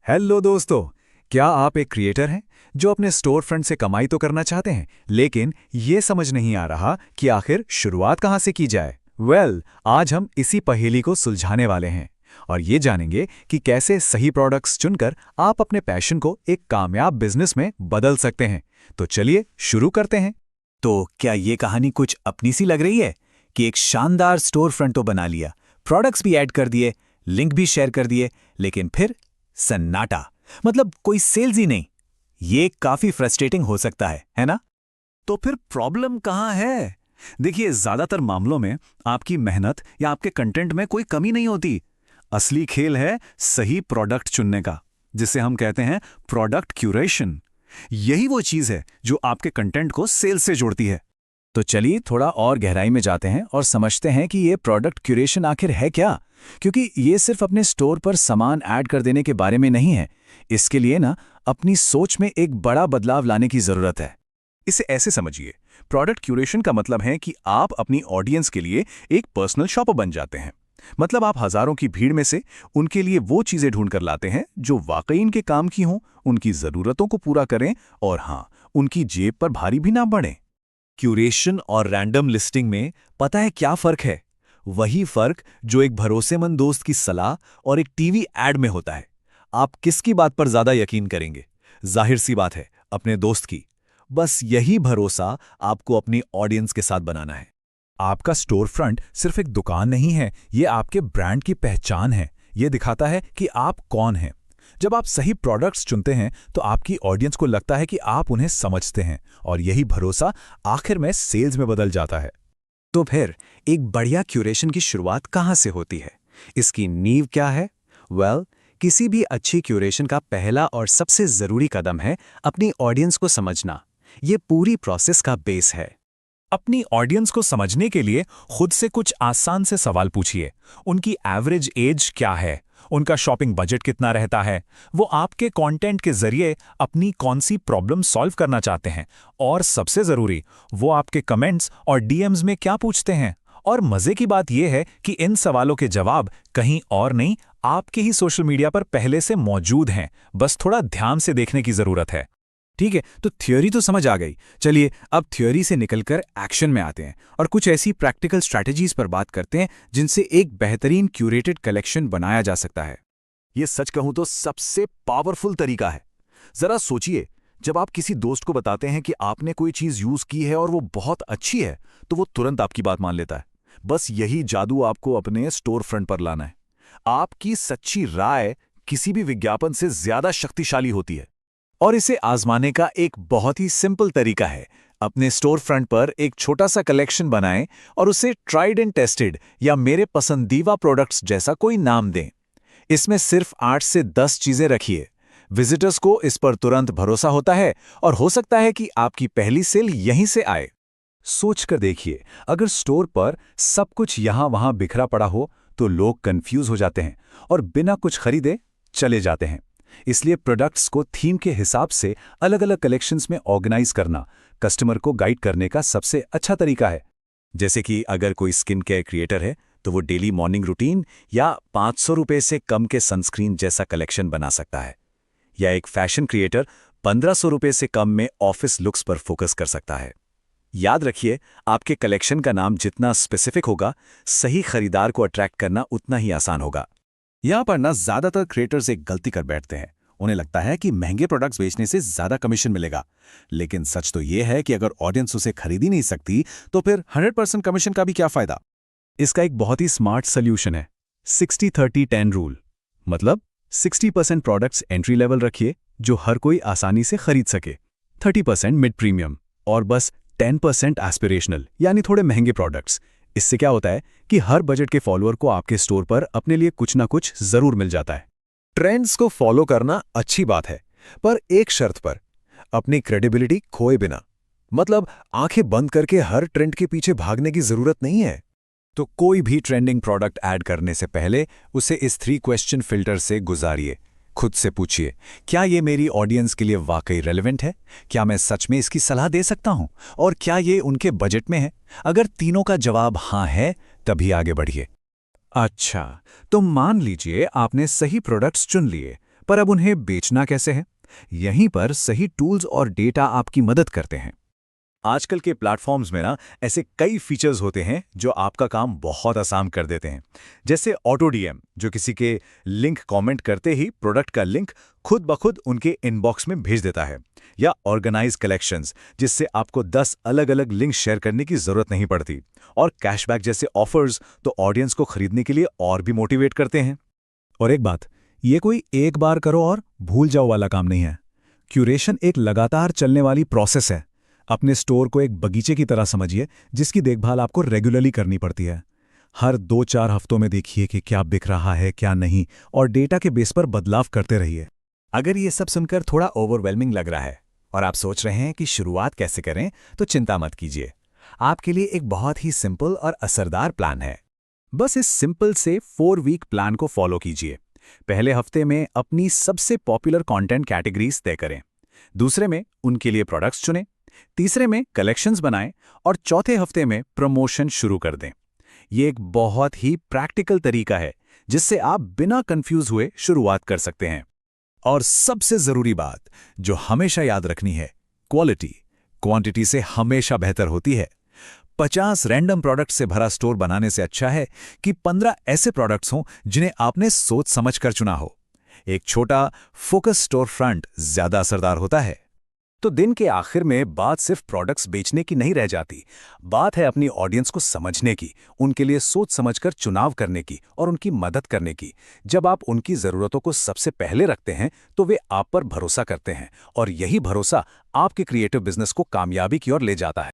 Hello दोस्तों। क्या आप एक क्रिएटर हैं जो अपने स्टोर फ्रंट से कमाई तो करना चाहते हैं, लेकिन ये समझ नहीं आ रहा कि आखिर शुरुआत कहाँ से की जाए? आज हम इसी पहेली को सुलझाने वाले हैं और ये जानेंगे कि कैसे सही प्रोडक्ट्स चुनकर आप अपने पैशन को एक कामयाब बिजनेस में बदल सकते हैं। तो चलिए शुरू करते हैं। तो क्या ये कहानी कुछ अपनी सी लग रही है कि एक शानदार स्टोर फ्रंट तो बना लिया, प्रोडक्ट्स भी ऐड कर दिए, लिंक भी शेयर कर दिए, लेकिन फिर सन्नाटा, मतलब कोई सेल्स ही नहीं। ये काफी फ्रस्ट्रेटिंग हो सकता है ना? तो फिर प्रॉब्लम कहाँ है? देखिए, ज्यादातर मामलों में आपकी मेहनत या आपके कंटेंट में कोई कमी नहीं होती। असली खेल है सही प्रोडक्ट चुनने का, जिसे हम कहते हैं प्रोडक्ट क्यूरेशन। यही वो चीज है जो आपके कंटेंट को सेल से जोड़ती है। तो चलिए थोड़ा और गहराई में जाते हैं और समझते हैं कि ये प्रोडक्ट क्यूरेशन आखिर है क्या। क्योंकि ये सिर्फ अपने स्टोर पर सामान ऐड कर देने के बारे में नहीं है। इसके लिए ना अपनी सोच में एक बड़ा बदलाव लाने की जरूरत है। इसे ऐसे समझिए, प्रोडक्ट क्यूरेशन का मतलब है कि आप अपनी ऑडियंस के लिए एक पर्सनल शॉपर बन जाते हैं। मतलब आप हजारों की भीड़ में से उनके लिए वो चीजें ढूंढ कर लाते हैं जो वाकई इनके काम की हों, उनकी जरूरतों को पूरा करें और हाँ, उनकी जेब पर भारी भी ना पड़े। क्यूरेशन और रैंडम लिस्टिंग में पता है क्या फर्क है? वही फर्क जो एक भरोसेमंद दोस्त की सलाह और एक टीवी एड में होता है। आप किसकी बात पर ज्यादा यकीन करेंगे? जाहिर सी बात है, अपने दोस्त की। बस यही भरोसा आपको अपनी ऑडियंस के साथ बनाना है। आपका स्टोर फ्रंट सिर्फ एक दुकान नहीं है, ये आपके ब्रांड की पहचान है। ये दिखाता है कि आप कौन हैं। जब आप सही प्रोडक्ट्स चुनते हैं तो आपकी ऑडियंस को लगता है कि आप उन्हें समझते हैं और यही भरोसा आखिर में सेल्स में बदल जाता है। तो फिर एक बढ़िया क्यूरेशन की शुरुआत कहाँ से होती है? इसकी नींव क्या है? किसी भी अच्छी क्यूरेशन का पहला और सबसे जरूरी कदम है अपनी ऑडियंस को समझना। ये पूरी प्रोसेस का बेस है। अपनी ऑडियंस को समझने के लिए खुद से कुछ आसान से सवाल पूछिए। उनकी एवरेज एज क्या है? उनका शॉपिंग बजट कितना रहता है? वो आपके कंटेंट के जरिए अपनी कौन सी प्रॉब्लम सॉल्व करना चाहते हैं? और सबसे जरूरी, वो आपके कमेंट्स और डीएम्स में क्या पूछते हैं? और मजे की बात यह है कि इन सवालों के जवाब कहीं और नहीं, आपके ही सोशल मीडिया पर पहले से मौजूद हैं। बस थोड़ा ध्यान से देखने की जरूरत है। ठीक है, तो थ्योरी तो समझ आ गई। चलिए अब थ्योरी से निकलकर एक्शन में आते हैं और कुछ ऐसी प्रैक्टिकल स्ट्रैटेजीज पर बात करते हैं जिनसे एक बेहतरीन क्यूरेटेड कलेक्शन बनाया जा सकता है। ये सच कहूं तो सबसे पावरफुल तरीका है। जरा सोचिए, जब आप किसी दोस्त को बताते हैं कि आपने कोई चीज यूज की है और वो बहुत अच्छी है, तो वो तुरंत आपकी बात मान लेता है। बस यही जादू आपको अपने स्टोर फ्रंट पर लाना है। आपकी सच्ची राय किसी भी विज्ञापन से ज्यादा शक्तिशाली होती है। और इसे आजमाने का एक बहुत ही सिंपल तरीका है। अपने स्टोर फ्रंट पर एक छोटा सा कलेक्शन बनाएं और उसे ट्राइड एंड टेस्टेड या मेरे पसंदीदा प्रोडक्ट्स जैसा कोई नाम दें। इसमें सिर्फ 8 से 10 चीजें रखिए। विजिटर्स को इस पर तुरंत भरोसा होता है और हो सकता है कि आपकी पहली सेल यहीं से आए। सोचकर देखिए, अगर स्टोर पर सब कुछ यहां वहां बिखरा पड़ा हो तो लोग कंफ्यूज हो जाते हैं और बिना कुछ खरीदे चले जाते हैं। इसलिए प्रोडक्ट्स को थीम के हिसाब से अलग अलग कलेक्शंस में ऑर्गेनाइज करना कस्टमर को गाइड करने का सबसे अच्छा तरीका है। जैसे कि अगर कोई स्किन केयर क्रिएटर है तो वो डेली मॉर्निंग रूटीन या 500 रुपए से कम के सनस्क्रीन जैसा कलेक्शन बना सकता है। या एक फैशन क्रिएटर 1500 रुपए से कम में ऑफिस लुक्स पर फोकस कर सकता है। याद रखिए, आपके कलेक्शन का नाम जितना स्पेसिफिक होगा, सही खरीदार को अट्रैक्ट करना उतना ही आसान होगा। यहाँ पर ना ज्यादातर क्रिएटर्स एक गलती कर बैठते हैं। उन्हें लगता है कि महंगे प्रोडक्ट्स बेचने से ज्यादा कमीशन मिलेगा, लेकिन सच तो यह है कि अगर ऑडियंस उसे खरीद ही नहीं सकती तो फिर 100% कमीशन का भी क्या फायदा। इसका एक बहुत ही स्मार्ट सोल्यूशन है, 60-30-10 रूल। मतलब 60% प्रोडक्ट्स एंट्री लेवल रखिए जो हर कोई आसानी से खरीद सके, 30% मिड प्रीमियम और बस 10% एस्पिरेशनल यानी थोड़े महंगे प्रोडक्ट्स। इससे क्या होता है कि हर बजट के फॉलोअर को आपके स्टोर पर अपने लिए कुछ ना कुछ जरूर मिल जाता है। ट्रेंड्स को फॉलो करना अच्छी बात है, पर एक शर्त पर, अपनी क्रेडिबिलिटी खोए बिना। मतलब आंखें बंद करके हर ट्रेंड के पीछे भागने की जरूरत नहीं है। तो कोई भी ट्रेंडिंग प्रोडक्ट ऐड करने से पहले उसे इस 3 क्वेश्चन फिल्टर से गुजारिए। खुद से पूछिए, क्या ये मेरी ऑडियंस के लिए वाकई रेलेवेंट है? क्या मैं सच में इसकी सलाह दे सकता हूं? और क्या ये उनके बजट में है? अगर तीनों का जवाब हाँ है, तभी आगे बढ़िए। अच्छा, तो मान लीजिए आपने सही प्रोडक्ट्स चुन लिए, पर अब उन्हें बेचना कैसे है? यहीं पर सही टूल्स और डेटा आपकी मदद करते हैं। आजकल के प्लेटफॉर्म्स में ना ऐसे कई फीचर्स होते हैं जो आपका काम बहुत आसान कर देते हैं। जैसे ऑटो डीएम, जो किसी के लिंक कमेंट करते ही प्रोडक्ट का लिंक खुद ब खुद उनके इनबॉक्स में भेज देता है, या ऑर्गेनाइज कलेक्शंस, जिससे आपको 10 अलग अलग लिंक शेयर करने की जरूरत नहीं पड़ती। और कैशबैक जैसे ऑफर्स तो ऑडियंस को खरीदने के लिए और भी मोटिवेट करते हैं। और एक बात, ये कोई एक बार करो और भूल जाओ वाला काम नहीं है। क्यूरेशन एक लगातार चलने वाली प्रोसेस है। अपने स्टोर को एक बगीचे की तरह समझिए, जिसकी देखभाल आपको रेगुलरली करनी पड़ती है। हर 2-4 हफ्तों में देखिए कि क्या बिक रहा है क्या नहीं, और डेटा के बेस पर बदलाव करते रहिए। अगर ये सब सुनकर थोड़ा ओवरवेलमिंग लग रहा है और आप सोच रहे हैं कि शुरुआत कैसे करें, तो चिंता मत कीजिए। आपके लिए एक बहुत ही सिंपल और असरदार प्लान है। बस इस सिंपल से 4 वीक प्लान को फॉलो कीजिए। पहले हफ्ते में अपनी सबसे पॉपुलर कंटेंट कैटेगरीज तय करें, दूसरे में उनके लिए प्रोडक्ट्स चुनें, तीसरे में कलेक्शंस बनाएं, और चौथे हफ्ते में प्रमोशन शुरू कर दें। ये एक बहुत ही प्रैक्टिकल तरीका है जिससे आप बिना कंफ्यूज हुए शुरुआत कर सकते हैं। और सबसे जरूरी बात जो हमेशा याद रखनी है, क्वालिटी क्वांटिटी से हमेशा बेहतर होती है। 50 रैंडम प्रोडक्ट से भरा स्टोर बनाने से अच्छा है कि 15 ऐसे प्रोडक्ट्स हों जिन्हें आपने सोच समझ कर चुना हो। एक छोटा फोकस स्टोर फ्रंट ज्यादा असरदार होता है। तो दिन के आखिर में बात सिर्फ प्रोडक्ट्स बेचने की नहीं रह जाती। बात है अपनी ऑडियंस को समझने की, उनके लिए सोच समझकर चुनाव करने की और उनकी मदद करने की। जब आप उनकी ज़रूरतों को सबसे पहले रखते हैं तो वे आप पर भरोसा करते हैं, और यही भरोसा आपके क्रिएटिव बिजनेस को कामयाबी की ओर ले जाता है।